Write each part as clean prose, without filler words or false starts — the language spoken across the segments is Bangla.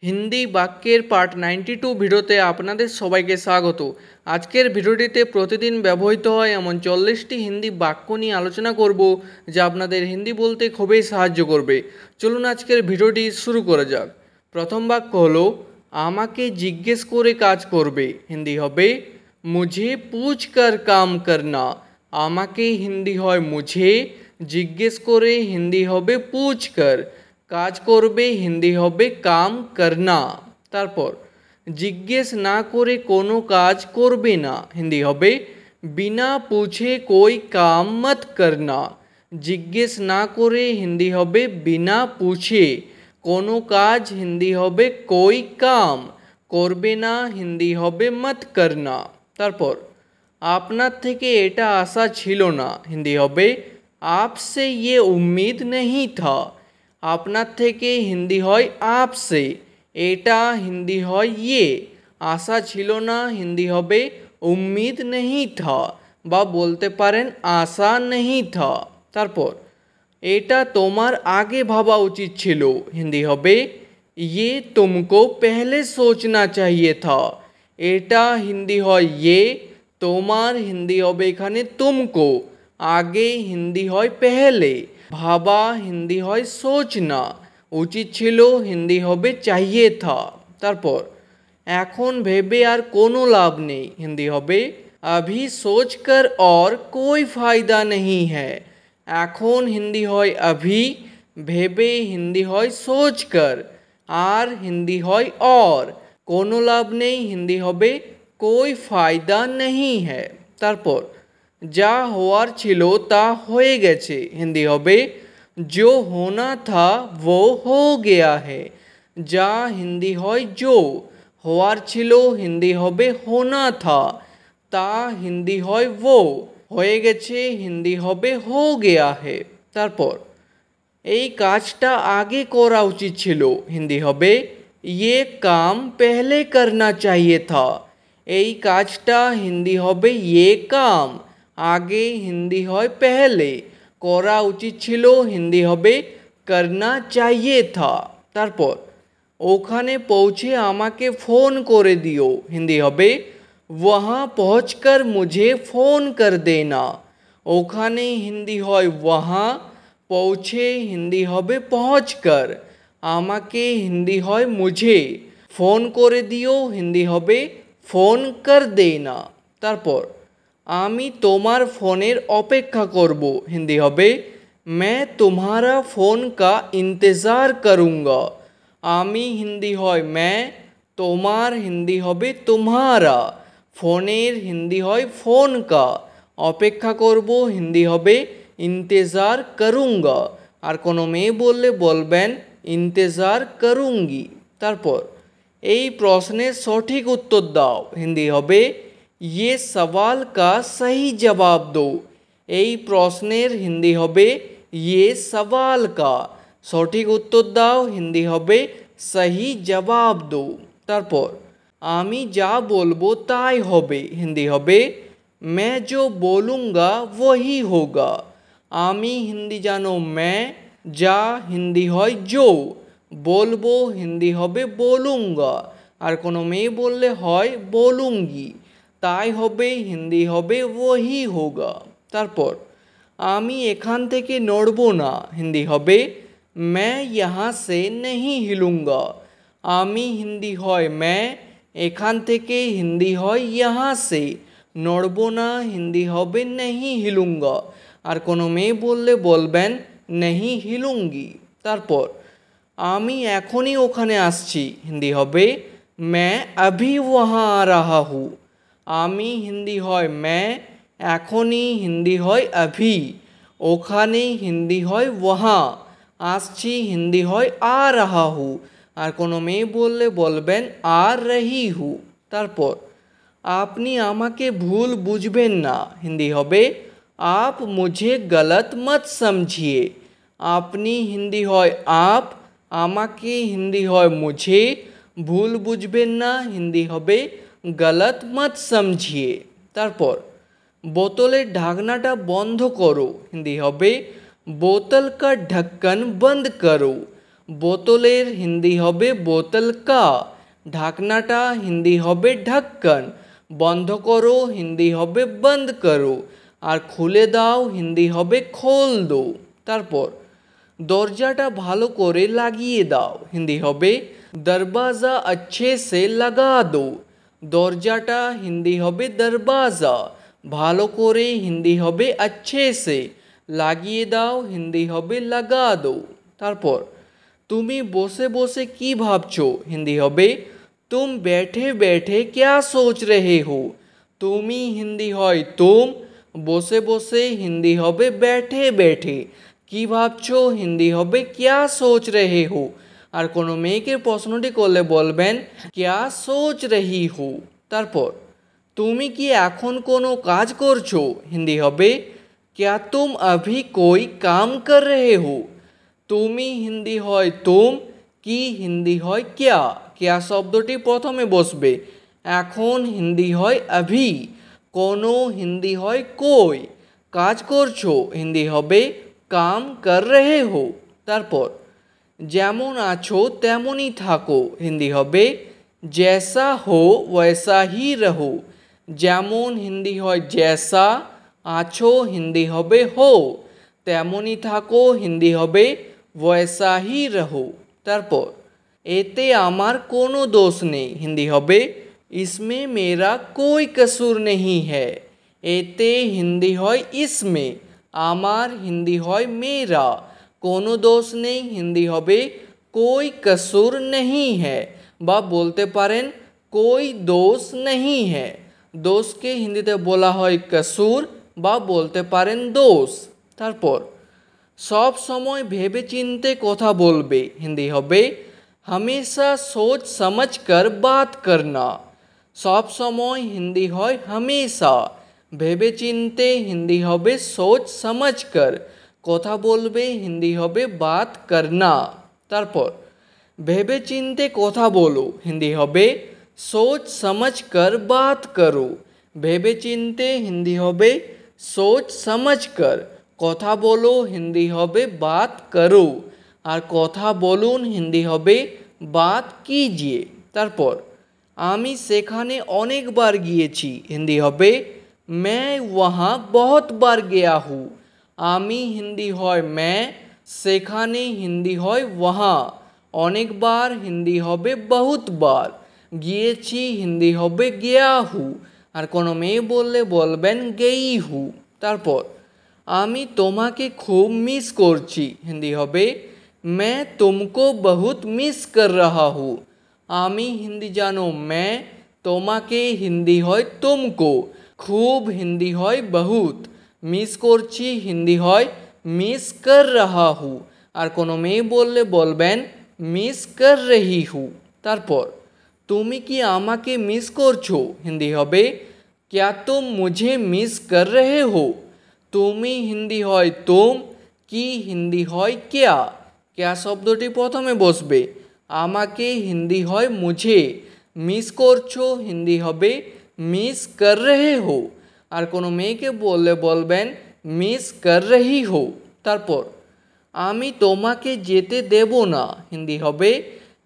হিন্দি বাক্যের পার্ট 92 ভিডিওতে আপনাদের সবাইকে স্বাগত। আজকের ভিডিওটিতে প্রতিদিন ব্যবহৃত হয় এমন 40টি হিন্দি বাক্য নিয়ে আলোচনা করব, যা আপনাদের হিন্দি বলতে খুবই সাহায্য করবে। চলুন আজকের ভিডিওটি শুরু করা যাক। প্রথম বাক্য হলো আমাকে জিজ্ঞেস করে কাজ করবে। হিন্দি হবে মুঝে পুছ কর কাম করনা। আমাকে হিন্দি হয় মুঝে, জিজ্ঞেস করে হিন্দি হবে পুছ কর, কাজ করবে হিন্দি হবে কাম করনা। তারপর জিজ্ঞেস না করে কোনো কাজ করবে না, হিন্দি হবে বিনা পুছে কোই কাম মত করনা। জিজ্ঞেস না করে হিন্দি হবে বিনা পুছে, কোনো কাজ হিন্দি হবে কোই কাম, করবে না হিন্দি হবে মত করনা। তারপর আপনার থেকে এটা আশা ছিল না, হিন্দি হবে आपसे ये उम्मीद नहीं था। আপনার থেকে হিন্দি হয় आपसे, এটা হিন্দি হয় ये, আশা ছিল না হিন্দি হবে उम्मीद नहीं था বা বলতে পারেন আশা नहीं था। তারপর এটা তোমার আগে ভাবা উচিত ছিল, হিন্দি হবে ये तुमको पहले सोचना चाहिए था। এটা হিন্দি হয় ये, তোমার হিন্দি হবে এখানে तुमको, আগে হিন্দি হয় पहले, ভাবা হিন্দি হয় সোচনা, উচিত ছিল হিন্দি হবে चाहिए था। তারপর এখন ভেবে আর কোনো লাভ নেই, হিন্দি হবে अभी सोचकर और कोई फायदा नहीं है। এখন হিন্দি হয় अभी, ভেবে হিন্দি হয় सोचकर, আর হিন্দি হয় और, কোনো লাভ নেই হিন্দি হবে कोई फायदा नहीं है। তারপর যা হওয়ার ছিল তা হয়ে গেছে, হিন্দি হবে जो होना था वो हो गया है। যা হিন্দি হয় जो, হওয়ার ছিল হিন্দি হবে होना था, তা হিন্দি হয় वो, হয়ে গেছে হিন্দি হবে हो गया है। তারপর এই কাজটা আগে করা উচিত ছিল, হিন্দি হবে ये काम पहले करना चाहिए था। এই কাজটা হিন্দি হবে ये काम, আগে হিন্দি হয় पहले, করা উচিত ছিল হিন্দি হবে करना चाहिए था। তারপর ওখানে পৌঁছে আমাকে ফোন করে দিও, হিন্দি হবে वहाँ पहुँचकर मुझे फ़ोन कर देना। ওখানে হিন্দি হয় वहाँ, পৌঁছে হিন্দি হবে पहुँचकर, আমাকে হিন্দি হয় मुझे, ফোন করে দিও হিন্দি হবে ফোন কর দেনা। তারপর আমি তোমার ফোনের অপেক্ষা করব, হিন্দি হবে मैं तुम्हारा फ़ोन का इंतज़ार करूँगा। আমি হিন্দি হয় मैं, তোমার হিন্দি হবে तुम्हारा, ফোনের হিন্দি হয় फ़ोन का, অপেক্ষা করব হিন্দি হবে इंतज़ार करूँगा, আর কোনো মেয়ে বললে বলবেন इंतज़ार करूँगी। তারপর এই প্রশ্নের সঠিক উত্তর দাও, হিন্দি হবে ये सवाल का सही जवाब दो। এই প্রশ্নের হিন্দি হবে ये सवाल का, সঠিক উত্তর দাও হিন্দি হবে सही जवाब दो। তারপর আমি যা বলবো তাই হবে, হিন্দি হবে मैं जो बोलूँगा वही होगा। আমি হিন্দি জানো मैं, যা হিন্দি হয় जो, বলবো হিন্দি হবে बोलूँगा, আর কোনো মেয়ে বললে হয় बोलूँगी, তাই হবে হিন্দি হবে वही होगा। তারপর আমি এখান থেকে নড়বো না, হিন্দি হবে मैं यहाँ से नहीं हिलूँगा। আমি হিন্দি হয় मैं, এখান থেকে হিন্দি হয় यहाँ से, নড়বো না হিন্দি হবে नहीं हिलूँगा, আর কোনো মেয়ে বললে বলবেন नहीं हिलूँगी। তারপর আমি এখনই ওখানে আসছি, হিন্দি হবে मैं अभी वहाँ आ रहा हूँ। আমি হিন্দি হয় मैं, এখনই হিন্দি হয় अभी, ওখানে হিন্দি হয় वहाँ, আসছি হিন্দি হয় आ रहा हूँ, আর কোনো মেয়ে বললে বলবেন आ रही हूँ। তারপর আপনি আমাকে ভুল বুঝবেন না, হিন্দি হবে आप मुझे गलत मत समझिए। আপনি হিন্দি হয় आप, আমাকে হিন্দি হয় मुझे, ভুল বুঝবেন না হিন্দি হবে गलत मत समझिए। তারপর বোতলের ঢাকনাটা বন্ধ করো, হিন্দি হবে बोतल का ढक्कन बंद करो। বোতলের হিন্দি হবে বোতল কা, ঢাকনাটা হিন্দি হবে ঢাক্কন, বন্ধ করো হিন্দি হবে বন্ধ করো, আর খুলে দাও হিন্দি হবে খোল দো। তারপর দরজাটা ভালো করে লাগিয়ে দাও হিন্দি হবে দরবাজা अच्छे से लगा दो, দরজাটা হিন্দি হবে দরবাজা, ভালো করে হিন্দি হবে अच्छे से, লাগিয়ে দাও হিন্দি হবে লাগা দো। তারপর তুমি বসে বসে কি ভাবছো হিন্দি হবে तुम बैठे बैठे क्या सोच रहे हो, তুমি হিন্দি হয় তুম, বসে বসে হিন্দি হবে बैठे बैठे, কি ভাবছো হিন্দি হবে क्या सोच रहे हो। আর কোনো মেয়েকে প্রশ্নটি করলে বলবেন क्या सोच रही हो। তারপর তুমি কি এখন কোনো কাজ করছো হিন্দি হবে क्या तुम अभी कोई काम कर रहे हो, তুমি হিন্দি হয় তুম, কি হিন্দি হয় क्या, क्या শব্দটি প্রথমে বসবে, এখন হিন্দি হয় अभी, কোনো হিন্দি হয় कोई, কাজ করছো হিন্দি হবে काम कर रहे हो। তারপর যেমন আছো তেমনই থাকো হিন্দি হবে जैसा हो वैसा ही रहो, যেমন হিন্দি হয় जैसा, আছো হিন্দি হবে हो, তেমনই থাকো হিন্দি হবে वैसा ही रहो। তারপর এতে আমার কোনো দোষ নেই হিন্দি হবে इसमें मेरा कोई कसूर नहीं है, এতে হিন্দি হয় इसमें, আমার হিন্দি হয় मेरा, কোনো দোষ নেই হিন্দি হবে कोई कसूर नहीं है, বা বলতে পারেন कोई दोष नहीं है, দোষকে হিন্দিতে বলা হয় কসুর বা বলতে পারেন দোষ। তারপর সব সময় ভেবে চিনতে কথা বলবে হিন্দি হবে हमेशा सोच समझ कर बात करना, সব সময় হিন্দি হয় हमेशा, ভেবে চিনতে হিন্দি হবে सोच समझ कर, কথা বলবে হিন্দি হবে बात करना। তারপর ভেবে চিনতে কথা বলো হিন্দি হবে सोच समझ कर बात करो, ভেবে চিনতে হিন্দি হবে सोच समझ कर, কথা বলো হিন্দি হবে बात करो, আর কথা বলুন হিন্দি হবে बात कीजिए। তারপর আমি সেখানে অনেকবার গিয়েছি হিন্দি হবে मैं वहाँ बहुत बार गया हूँ, আমি হিন্দি হয় मैं, সেখানে হিন্দি হয় वहाँ, অনেকবার হিন্দি হবে बहुत बार, গিয়েছি হিন্দি হবে गया हूँ, আর কোনো মেয়ে বললে বলবেন গেই হু। তারপর আমি তোমাকে খুব মিস করছি হিন্দি হবে मैं तुमको बहुत मिस कर रहा हूँ, আমি হিন্দি জানো मैं, তোমাকে হিন্দি হয় तुमको, খুব হিন্দি হয় बहुत, মিস করছি হিন্দি হয় मिस कर रहा हूँ, আর কোনো মেয়ে বললে বলবেন मिस कर रही हूँ। তারপর তুমি কি আমাকে মিস করছো হিন্দি হবে क्या तुम मुझे मिस कर रहे हो, তুমি হিন্দি হয় तुम, কি হিন্দি হয় क्या, क्या শব্দটি প্রথমে বসবে, আমাকে হিন্দি হয় मुझे, মিস করছো হিন্দি হবে मिस कर रहे हो, আর কোনো মেয়েকে বললে বলবেন मिस कर रही हो। তারপর আমি তোমাকে যেতে দেব না হিন্দি হবে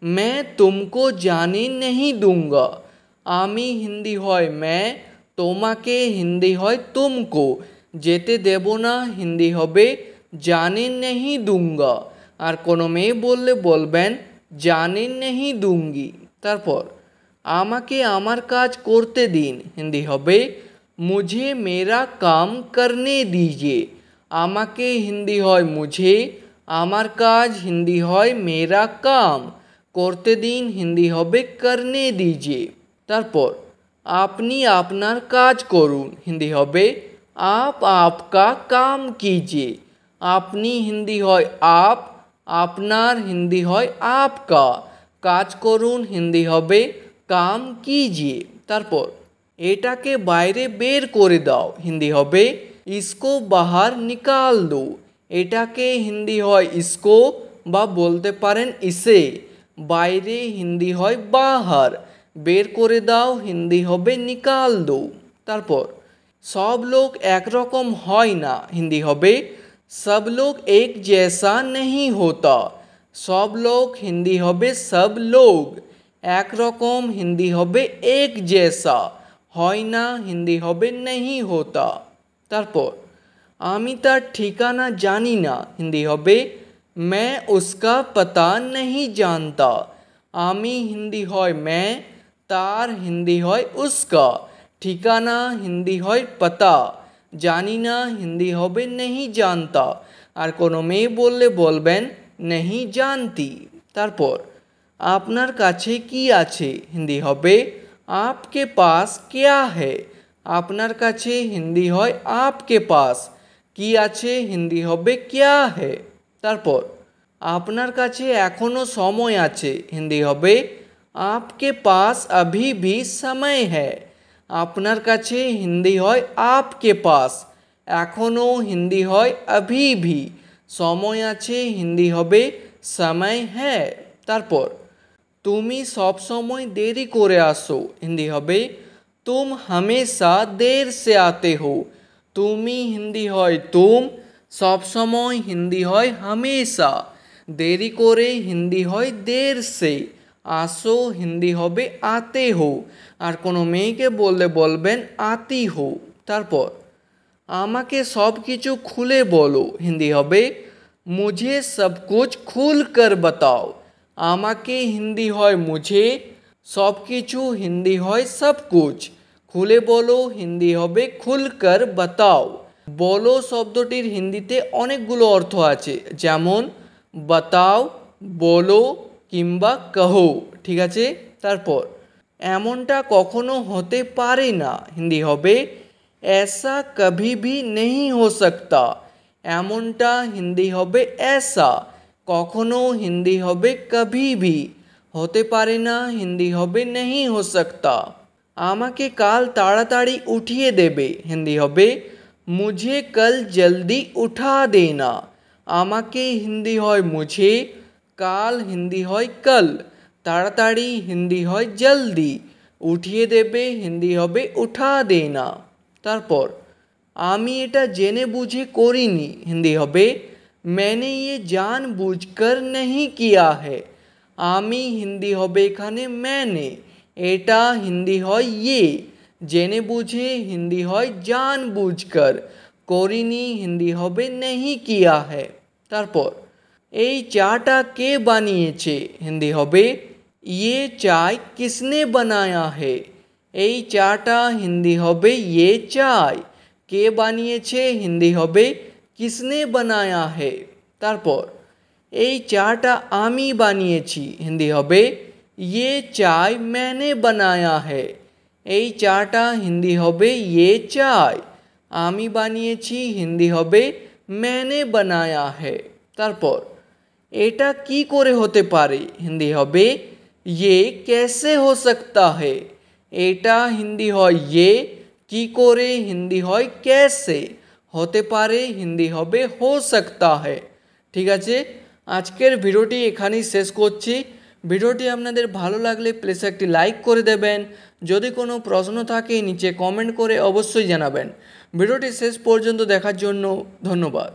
मैं तुमको जाने नहीं दूंगा, আমি হিন্দি হয় मैं, তোমাকে হিন্দি হয় तुमको, যেতে দেব না হিন্দি হবে जाने नहीं दूंगा, আর কোনো মেয়ে বললে বলবেন जाने नहीं दूंगी। তারপর আমাকে আমার কাজ করতে দিন হিন্দি হবে मुझे मेरा काम करने दीजिए, আমাকে হিন্দি হয় मुझे, আমার কাজ হিন্দি হয় मेरा काम, করতে দিন হিন্দি হবে करने दीजिए। তারপর আপনি আপনার কাজ করুন হিন্দি হবে आप आपका काम कीजिए, আপনি হিন্দি হয় आप, আপনার হিন্দি হয় आपका, কাজ করুন হিন্দি হবে काम कीजिए। তারপর এটাকে বাইরে বের করে দাও হিন্দি হবে इसको बाहर निकाल दो, এটাকে হিন্দি হয় इसको বা বলতে পারেন इसे, বাইরে হিন্দি হয় बाहर, বের করে দাও হিন্দি হবে निकाल दो। তারপর সব লোক একরকম হয় না হিন্দি হবে सब लोग एक जैसा नहीं होता, सब लोग हिंदी होबे सब लोग, एक रकम हिंदी होबे एक जैसा, হয় না हिंदी होबे नहीं होता। तारपर आमी तार ठिकाना जानी ना हिंदी होबे मैं उसका पता नहीं जानता। आमी हिंदी হয় मैं, तार हिंदी হয় उसका, ठिकाना हिंदी হয় पता, জানি না হিন্দি হবে नहीं जानता। আর কোনো মেয়ে বললে বলবেন नहीं जानती। তারপর আপনার কাছে কি আছে হিন্দি হবে आपके पास क्या है। আপনার কাছে হিন্দি হয় आपके पास, কি আছে হিন্দি হবে क्या है। তারপর আপনার কাছে এখনো সময় আছে হিন্দি হবে आपके पास अभी भी समय है। আপনার কাছে হিন্দি হয় आपके पास, এখনো হিন্দি হয় अभी भी, সময় আছে হিন্দি হবে समय है। তারপর তুমি সব সময় দেরি করে আসো হিন্দি হবে तुम हमेशा देर से आते हो। তুমি হিন্দি হয় तुम, সব সময় হিন্দি হয় हमेशा, দেরি করে হিন্দি হয় देर से, আসো হিন্দি হবে आते हो, আর কোনো মেয়েকে বললে বলবেন आती हो। তারপর আমাকে সব কিছু খুলে বলো হিন্দি হবে मुझे सब कुछ खुल कर बताओ। আমাকে হিন্দি হয় मुझे, সব কিছু হিন্দি হয় सब कुछ, খুলে বলো হিন্দি হবে খুলকর বাতাও। বলো শব্দটির হিন্দিতে অনেকগুলো অর্থ আছে, যেমন বাতাও, বলো কিংবা কহো, ঠিক আছে। তারপর এমনটা কখনো হতে পারে না হিন্দি হবে ऐसा कभी भी नहीं हो सकता। এমনটা হিন্দি হবে ऐसा, কখনো হিন্দি হবে कभी भी, হতে পারে না হিন্দি হবে नहीं हो सकता। আমাকে কাল তাড়াতাড়ি উঠিয়ে দেবে হিন্দি হবে मुझे कल जल्दी उठा देना। আমাকে হিন্দি হয় मुझे, কাল হিন্দি হয় कल, তাড়াতাড়ি হিন্দি হয় जल्दी, উঠিয়ে দেবে হিন্দি হবে उठा देना। তারপর আমি এটা জেনে বুঝে করিনি হিন্দি হবে मैंने ये जानबूझकर नहीं किया है। আমি হিন্দি হবে এখানে मैंने, এটা হিন্দি হয় ये, জেনে বুঝে হিন্দি হয় जानबूझकर, করিনি হিন্দি হবে नहीं किया है। তারপর এই চাটা কে বানিয়েছে হিন্দি হবে ये चाय किसने बनाया है। এই চাটা হিন্দি হবে ये चाय, কে বানিয়েছে হিন্দি হবে किसने बनाया है। তারপর এই চাটা আমি বানিয়েছি হিন্দি হবে ये चाय मैंने बनाया है। এই চাটা হিন্দি হবে ये चाय, আমি বানিয়েছি হিন্দি হবে मैंने बनाया है। তারপর এটা কি করে হতে পারে হিন্দি হবে ये कैसे हो सकता है। এটা হিন্দি হয় ये, কি করে হিন্দি হয় कैसे, হতে পারে হিন্দি হবে हो सकता है। ঠিক আছে, আজকের ভিডিওটি এখানেই শেষ করছি। ভিডিওটি আপনাদের ভালো লাগলে প্লিজ একটি লাইক করে দেবেন। যদি কোনো প্রশ্ন থাকে নিচে কমেন্ট করে অবশ্যই জানাবেন। ভিডিওটি শেষ পর্যন্ত দেখার জন্য ধন্যবাদ।